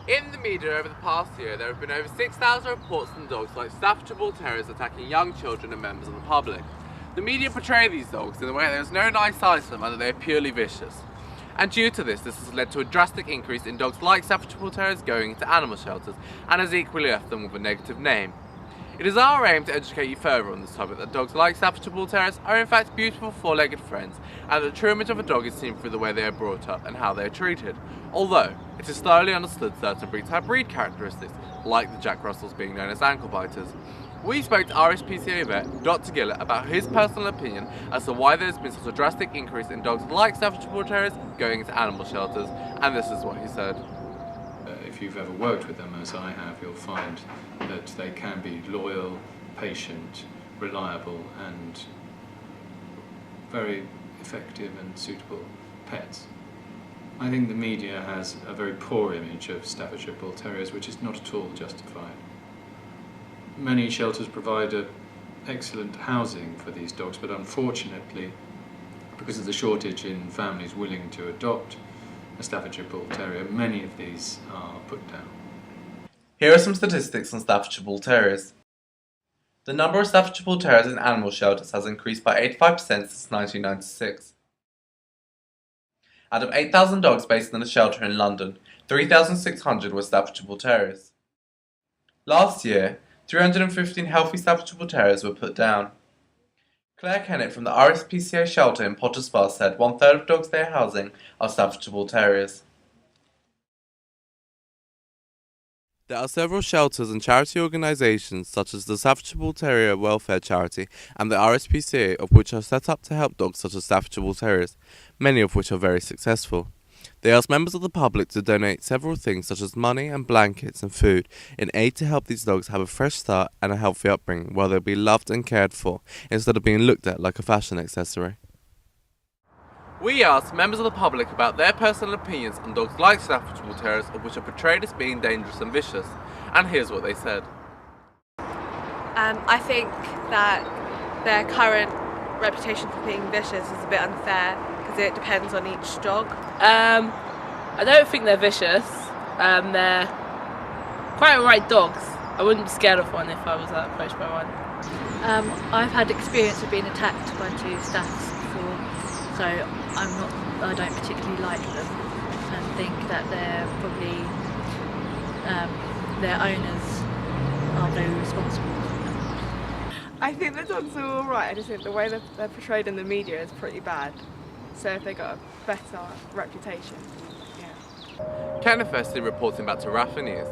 In the media over the past year, there have been over 6,000 reports from dogs like Staffordshire Bull Terriers attacking young children and members of the public. The media portray these dogs in a way that there is no nice side to them and that they are purely vicious. And due to this has led to a drastic increase in dogs like Staffordshire Bull Terriers going into animal shelters and has equally left them with a negative name. It is our aim to educate you further on this topic that dogs like Staffordshire Bull Terriers are in fact beautiful four-legged friends, and that the true image of a dog is seen through the way they are brought up and how they are treated. Although, it is slowly understood certain breeds have breed characteristics, like the Jack Russells being known as ankle biters. We spoke to RSPCA vet Dr. Gillett about his personal opinion as to why there has been such a drastic increase in dogs like Staffordshire Bull Terriers going into animal shelters, and this is what he said. If you've ever worked with them, as I have, you'll find that they can be loyal, patient, reliable, and very effective and suitable pets. I think the media has a very poor image of Staffordshire Bull Terriers, which is not at all justified. Many shelters provide excellent housing for these dogs, but unfortunately, because of the shortage in families willing to adopt a Staffordshire Bull Terrier, many of these are put down. Here are some statistics on Staffordshire Bull Terriers. The number of Staffordshire Bull Terriers in animal shelters has increased by 85% since 1996. Out of 8,000 dogs based in a shelter in London, 3,600 were Staffordshire Bull Terriers. Last year, 315 healthy Staffordshire Bull Terriers were put down. Claire Kennett from the RSPCA shelter in Potters Bar said 1/3 of dogs they are housing are Staffordshire Bull Terriers. There are several shelters and charity organisations such as the Staffordshire Bull Terrier Welfare Charity and the RSPCA, of which are set up to help dogs such as Staffordshire Bull Terriers, many of which are very successful. They ask members of the public to donate several things such as money and blankets and food in aid to help these dogs have a fresh start and a healthy upbringing while they'll be loved and cared for instead of being looked at like a fashion accessory. We asked members of the public about their personal opinions on dogs like Staffordshire Bull Terriers, of which are portrayed as being dangerous and vicious, and here's what they said. I think that their current reputation for being vicious is a bit unfair because it depends on each dog. I don't think they're vicious. They're quite alright dogs. I wouldn't be scared of one if I was approached by one. I've had experience of being attacked by 2 staffs before, so I don't particularly like them and think that they're probably their owners are very responsible. I think the dogs are alright, I just think the way they're portrayed in the media is pretty bad. So if they got a better reputation, yeah. Kenneth Vesey reporting back to RAFA News.